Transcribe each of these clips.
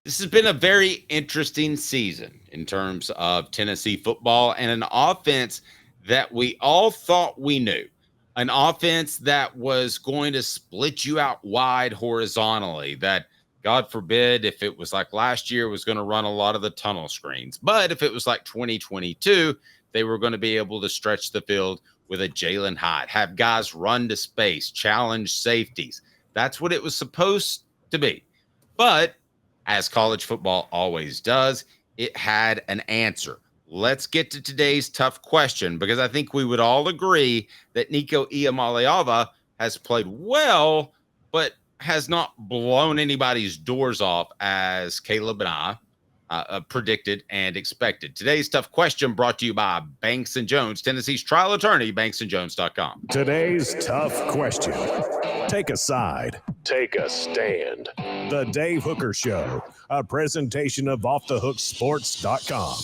This has been a very interesting season in terms of Tennessee football and an offense that we all thought we knew. An offense that was going to split you out wide horizontally, that God forbid if it was like last year was going to run a lot of the tunnel screens. But if it was like 2022, they were going to be able to stretch the field with a Jalen Hyde, have guys run to space, challenge safeties. That's what it was supposed to be. But as college football always does, it had an answer. Let's get to today's tough question because I think we would all agree that Nico Iamaleava has played well, but has not blown anybody's doors off as Caleb and I predicted and expected. Today's tough question brought to you by Banks & Jones, Tennessee's trial attorney, banksandjones.com. Today's tough question. Take a side. Take a stand. The Dave Hooker Show, a presentation of offthehooksports.com.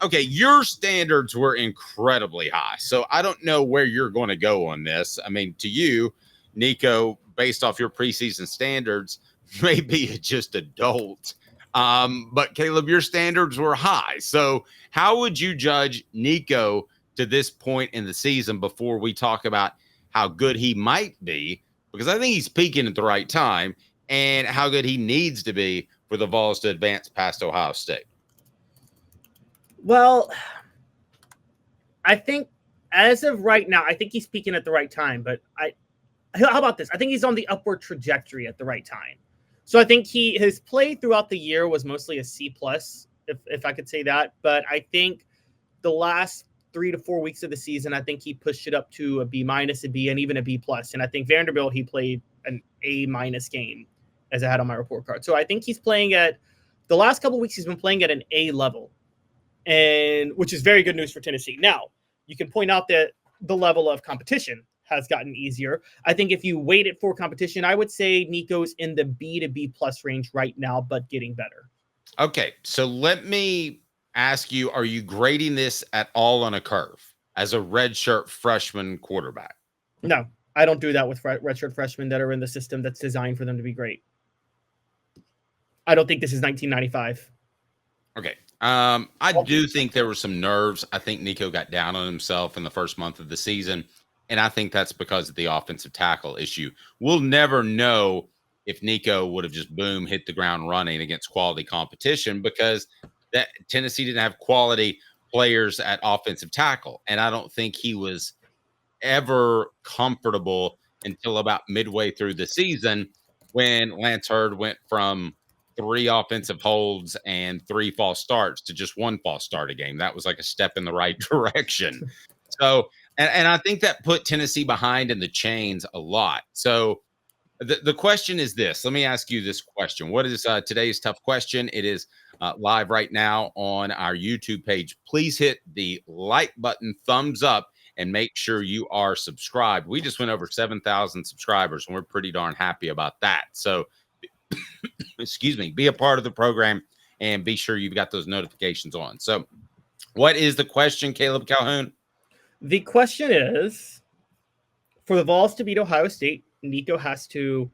Okay, your standards were incredibly high. So I don't know where you're going to go on this. I mean, to you, Nico, based off your preseason standards, maybe just adult. But Caleb, your standards were high. So how would you judge Nico to this point in the season before we talk about how good he might be? Because I think he's peaking at the right time, and how good he needs to be for the Vols to advance past Ohio State. Well, I think as of right now, I think he's peaking at the right time. But how about this? I think he's on the upward trajectory at the right time. So I think his play throughout the year was mostly a C+, if I could say that. But I think the last 3 to 4 weeks of the season, I think he pushed it up to a B-, a B, and even a B+. And I think Vanderbilt, he played an A- game, as I had on my report card. So I think he's playing at the last couple of weeks, he's been playing at an A level, and which is very good news for Tennessee. Now, you can point out that the level of competition has gotten easier. I think if you waited for competition, I would say Nico's in the B to B+ range right now, but getting better. Okay, so let me ask you, are you grading this at all on a curve as a redshirt freshman quarterback? No, I don't do that with redshirt freshmen that are in the system that's designed for them to be great. I don't think this is 1995. Okay. I do think there were some nerves. I think Nico got down on himself in the first month of the season, and I think that's because of the offensive tackle issue. We'll never know if Nico would have just boom hit the ground running against quality competition because that Tennessee didn't have quality players at offensive tackle, and I don't think he was ever comfortable until about midway through the season when Lance Hurd went from 3 offensive holds and 3 false starts to just 1 false start a game. That was like a step in the right direction. So, and I think that put Tennessee behind in the chains a lot. So the question is this. Let me ask you this question. What is today's tough question? It is live right now on our YouTube page. Please hit the like button, thumbs up, and make sure you are subscribed. We just went over 7,000 subscribers, and we're pretty darn happy about that. So, excuse me, be a part of the program and be sure you've got those notifications on. So what is the question, Caleb Calhoun? The question is, for the Vols to beat Ohio State, Nico has to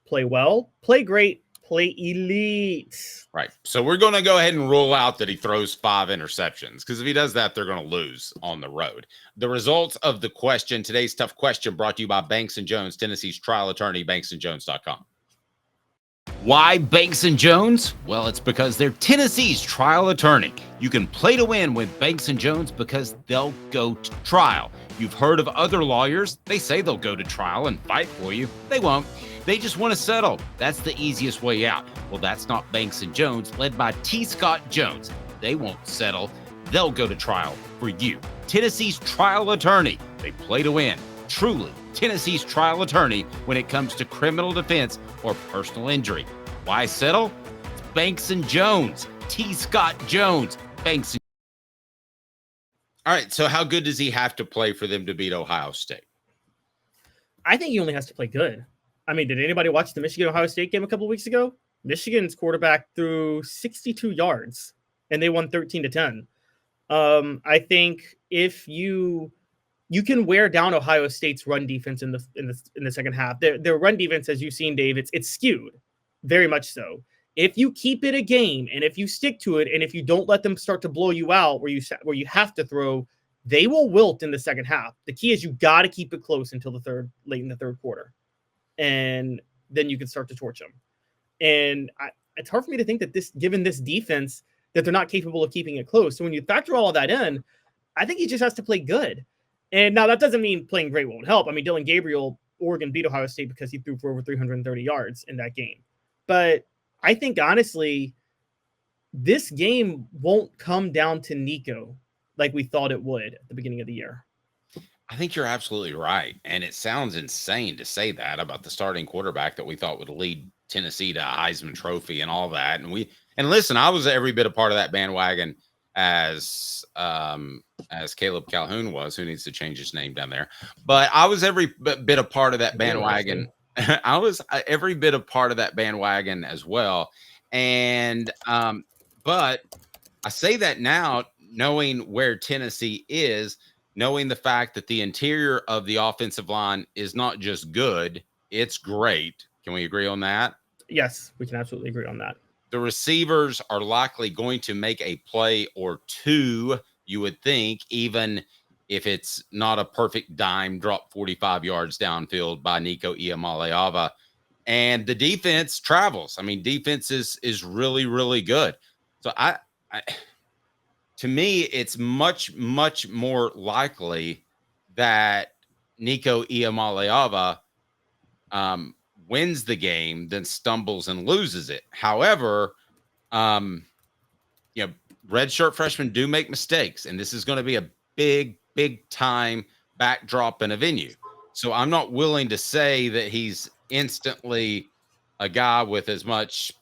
play well, play great, play elite. Right. So we're going to go ahead and rule out that he throws 5 interceptions, because if he does that, they're going to lose on the road. The results of the question, today's tough question, brought to you by Banks & Jones, Tennessee's trial attorney, banksandjones.com. Why Banks & Jones? Well, it's because they're Tennessee's trial attorney. You can play to win with Banks & Jones because they'll go to trial. You've heard of other lawyers. They say they'll go to trial and fight for you. They won't. They just want to settle. That's the easiest way out. Well, that's not Banks & Jones, led by T. Scott Jones. They won't settle. They'll go to trial for you. Tennessee's trial attorney. They play to win. Truly, Tennessee's trial attorney when it comes to criminal defense or personal injury. Why settle? It's Banks & Jones. T. Scott Jones. Banks. All right, so how good does he have to play for them to beat Ohio State? I think he only has to play good. I mean, did anybody watch the Michigan-Ohio State game a couple of weeks ago? Michigan's quarterback threw 62 yards, and they won 13-10. I think if you can wear down Ohio State's run defense in the second half. Their run defense, as you've seen, Dave, it's skewed, very much so. if you keep it a game and if you stick to it, and if you don't let them start to blow you out where you have to throw, they will wilt in the second half. The key is you got to keep it close until late in the third quarter, and then you can start to torch them. And it's hard for me to think that given this defense, that they're not capable of keeping it close. So when you factor all of that in, I think he just has to play good. And now that doesn't mean playing great won't help. I mean, Dylan Gabriel, Oregon beat Ohio State because he threw for over 330 yards in that game. But I think, honestly, this game won't come down to Nico like we thought it would at the beginning of the year. I think you're absolutely right. And it sounds insane to say that about the starting quarterback that we thought would lead Tennessee to a Heisman Trophy and all that. And listen, I was every bit a part of that bandwagon as Caleb Calhoun was, who needs to change his name down there. But I was every bit a part of that bandwagon. I was every bit a part of that bandwagon as well. And but I say that now, knowing where Tennessee is, knowing the fact that the interior of the offensive line is not just good, it's great. Can we agree on that? Yes, we can absolutely agree on that. The receivers are likely going to make a play or two, you would think, even if it's not a perfect dime drop 45 yards downfield by Nico Iamaleava. And the defense travels. I mean, defense is really, really good. So to me, it's much, much more likely that Nico Iamaleava wins the game than stumbles and loses it. However, redshirt freshmen do make mistakes, and this is going to be a big, big time backdrop in a venue. So I'm not willing to say that he's instantly a guy with as much,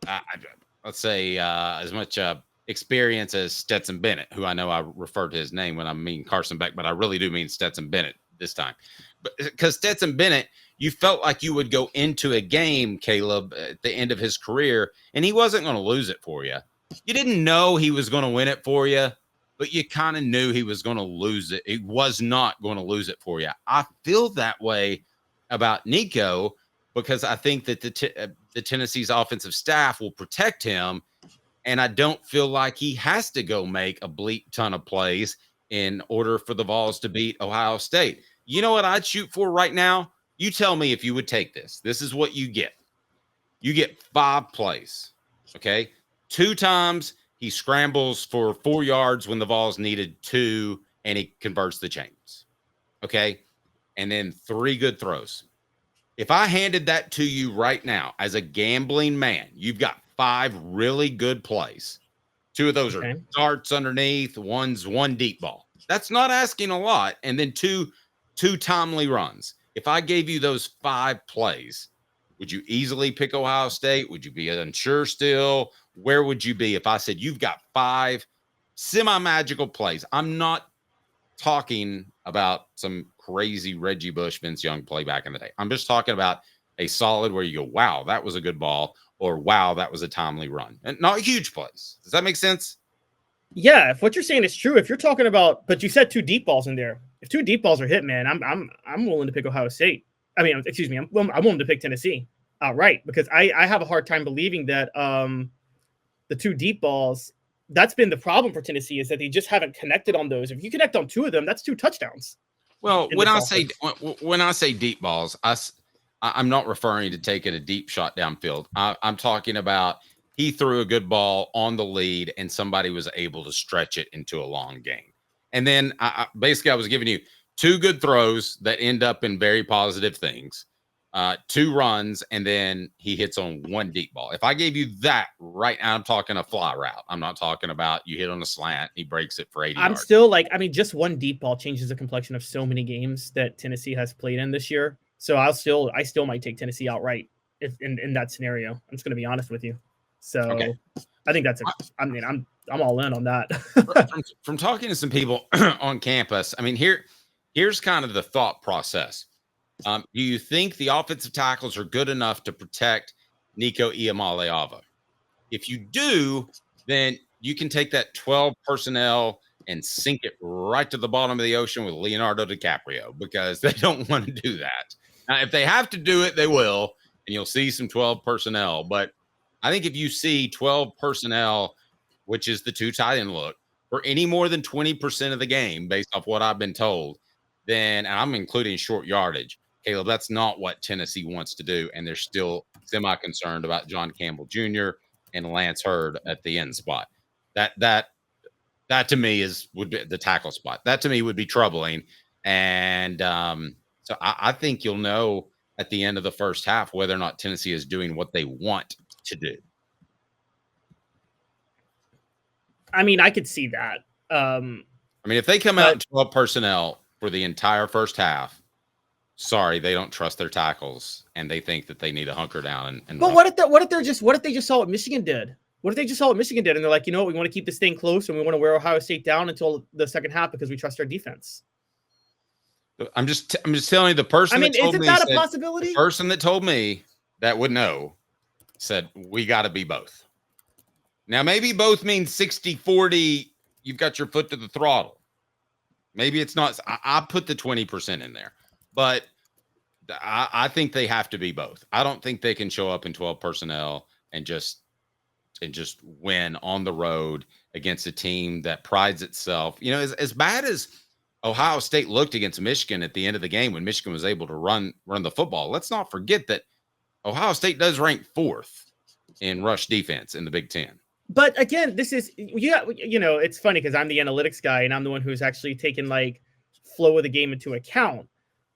as much experience as Stetson Bennett, who I know I refer to his name when I mean Carson Beck, but I really do mean Stetson Bennett this time. But because Stetson Bennett, you felt like you would go into a game, Caleb, at the end of his career, and he wasn't going to lose it for you. You didn't know he was going to win it for you, but you kind of knew he was going to lose it. He was not going to lose it for you. I feel that way about Nico because I think that the Tennessee's offensive staff will protect him, and I don't feel like he has to go make a bleak ton of plays in order for the Vols to beat Ohio State. You know what I'd shoot for right now? You tell me if you would take this. This is what you get. You get 5 plays, okay? 2 times he scrambles for 4 yards when the Vols needed 2, and he converts the chains, okay? And then 3 good throws. If I handed that to you right now as a gambling man, you've got 5 really good plays. 2 of those are darts underneath, one's 1 deep ball. That's not asking a lot. And then two timely runs. If I gave you those 5 plays, would you easily pick Ohio State? Would you be unsure still? Where would you be if I said you've got 5 semi-magical plays? I'm not talking about some crazy Reggie Bush, Vince Young play back in the day. I'm just talking about a solid where you go, wow, that was a good ball, or wow, that was a timely run. And not huge plays. Does that make sense? Yeah, if what you're saying is true, if you're talking about, but you said 2 deep balls in there. If 2 deep balls are hit, man, I'm willing to pick Ohio State. I mean, excuse me, I'm willing to pick Tennessee outright because I have a hard time believing that the 2 deep balls, that's been the problem for Tennessee, is that they just haven't connected on those. If you connect on 2 of them, that's 2 touchdowns. Well, when I say deep balls, I'm not referring to taking a deep shot downfield. I'm talking about he threw a good ball on the lead and somebody was able to stretch it into a long game. And then I was giving you 2 good throws that end up in very positive things, 2 runs, and then he hits on 1 deep ball. If I gave you that right now, I'm talking a fly route. I'm not talking about you hit on a slant, he breaks it for 80 yards. I'm still like, I mean, just 1 deep ball changes the complexion of so many games that Tennessee has played in this year. So I still might take Tennessee outright if in that scenario. I'm just going to be honest with you. So okay. I think I'm all in on that. from talking to some people on campus, I mean, here's kind of the thought process. Do you think the offensive tackles are good enough to protect Nico Iamaleava? If you do, then you can take that 12 personnel and sink it right to the bottom of the ocean with Leonardo DiCaprio because they don't want to do that. Now, if they have to do it, they will, and you'll see some 12 personnel. But I think if you see 12 personnel, which is the 2 tight end look, for any more than 20% of the game, based off what I've been told, then, and I'm including short yardage, Caleb, that's not what Tennessee wants to do. And they're still semi-concerned about John Campbell Jr. and Lance Hurd at the end spot. That to me would be the tackle spot. That to me would be troubling. And so I think you'll know at the end of the first half whether or not Tennessee is doing what they want to do. I mean, I could see that. I mean, if they come out in 12 personnel for the entire first half, sorry, they don't trust their tackles and they think that they need to hunker down. But what if they just saw what Michigan did? What if they just saw what Michigan did and they're like, you know what, we want to keep this thing close and we want to wear Ohio State down until the second half because we trust our defense? I'm just telling you, the person. I mean, isn't that a possibility? The person that told me that would know said we got to be both. Now, maybe both means 60-40. You've got your foot to the throttle. Maybe it's not. I put the 20% in there, but I think they have to be both. I don't think they can show up in 12 personnel and just win on the road against a team that prides itself. You know, as bad as Ohio State looked against Michigan at the end of the game when Michigan was able to run the football, let's not forget that Ohio State does rank 4th in rush defense in the Big Ten. But again, this is, it's funny because I'm the analytics guy and I'm the one who's actually taken like flow of the game into account.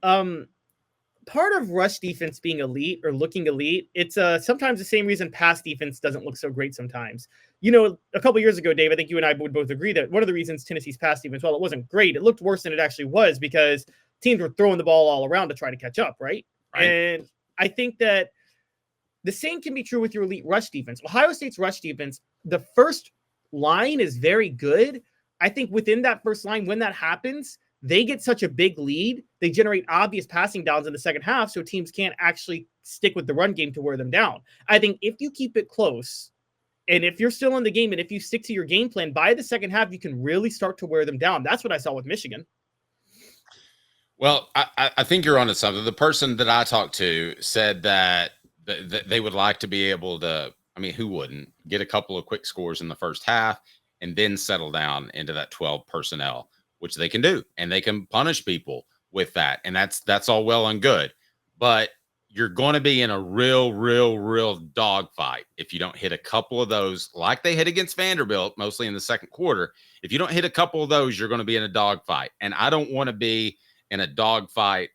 Part of rush defense being elite or looking elite, it's sometimes the same reason pass defense doesn't look so great sometimes. You know, a couple years ago, Dave, I think you and I would both agree that one of the reasons Tennessee's pass defense, well, it wasn't great. It looked worse than it actually was because teams were throwing the ball all around to try to catch up, right? And I think that the same can be true with your elite rush defense. Ohio State's rush defense, the first line is very good. I think within that first line, when that happens, they get such a big lead. They generate obvious passing downs in the second half, so teams can't actually stick with the run game to wear them down. I think if you keep it close, and if you're still in the game, and if you stick to your game plan, by the second half, you can really start to wear them down. That's what I saw with Michigan. Well, I think you're onto something. The person that I talked to said that they would like to be able to, I mean, who wouldn't, get a couple of quick scores in the first half and then settle down into that 12 personnel, which they can do. And they can punish people with that. And that's all well and good. But you're going to be in a real dogfight if you don't hit a couple of those, like they hit against Vanderbilt, mostly in the second quarter. If you don't hit a couple of those, you're going to be in a dogfight. And I don't want to be in a dogfight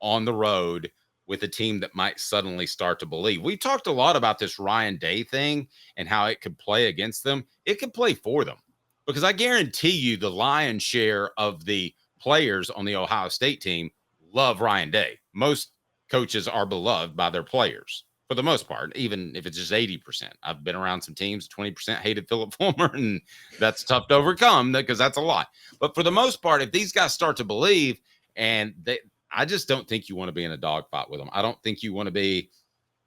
on the road with a team that might suddenly start to believe. We talked a lot about this Ryan Day thing and how it could play against them. It could play for them, because I guarantee you the lion's share of the players on the Ohio State team love Ryan Day. Most coaches are beloved by their players for the most part, even if it's just 80%. I've been around some teams, 20% hated Philip Fulmer, and that's tough to overcome because that's a lot. But for the most part, if these guys start to believe, and I just don't think you want to be in a dogfight with them. I don't think you want to be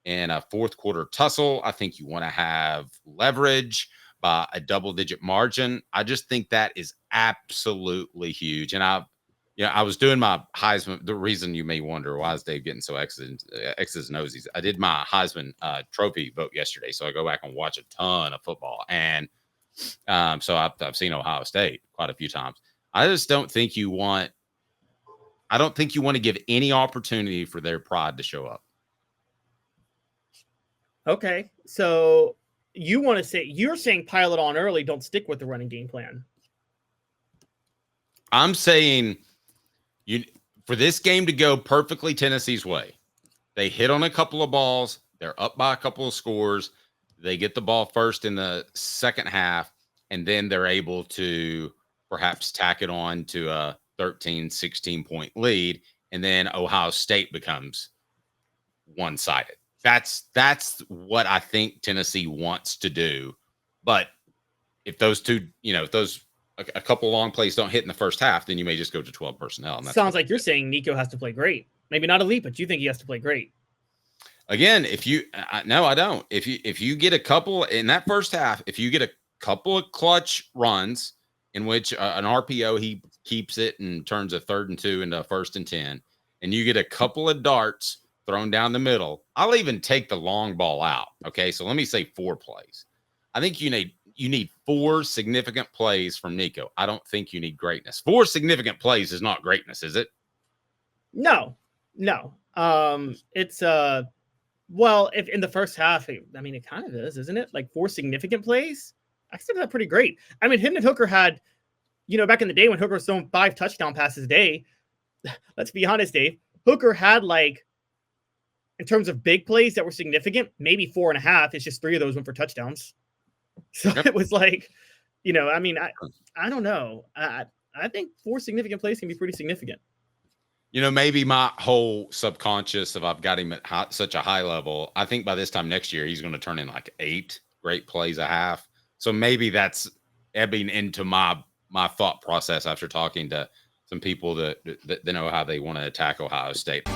in a fourth quarter tussle. I think you want to have leverage by a double-digit margin. I just think that is absolutely huge. And I was doing my Heisman. The reason you may wonder why is Dave getting so X's and O's. I did my Heisman trophy vote yesterday, so I go back and watch a ton of football. And so I've seen Ohio State quite a few times. I just don't think you want. I don't think you want to give any opportunity for their pride to show up. Okay, so you're saying pile it on early, don't stick with the running game plan. I'm saying for this game to go perfectly Tennessee's way, they hit on a couple of balls, they're up by a couple of scores, they get the ball first in the second half, and then they're able to perhaps tack it on to a 13, 16-point lead, and then Ohio State becomes one-sided. That's what I think Tennessee wants to do. But if those two, a couple long plays don't hit in the first half, then you may just go to 12 personnel. And sounds like you're saying Nico has to play great. Maybe not elite, but you think he has to play great. Again, no, I don't. If you get a couple in that first half, if you get a couple of clutch runs in which an RPO, he keeps it and turns a 3rd and 2 into a 1st and 10, and you get a couple of darts thrown down the middle. I'll even take the long ball out. Okay, so let me say 4 plays. I think you need 4 significant plays from Nico. I don't think you need greatness. 4 significant plays is not greatness, is it? No. It's well, if in the first half, it kind of is, isn't it? Like 4 significant plays. I consider that pretty great. I mean, him and Hooker had, back in the day when Hooker was throwing 5 touchdown passes a day. Let's be honest, Dave. Hooker had, like, in terms of big plays that were significant, maybe 4.5. It's just 3 of those went for touchdowns. So It was like, I don't know. I think 4 significant plays can be pretty significant. Maybe my whole subconscious of I've got him at such a high level. I think by this time next year, he's going to turn in like 8 great plays a half. So maybe that's ebbing into my thought process after talking to some people that know how they want to attack Ohio State.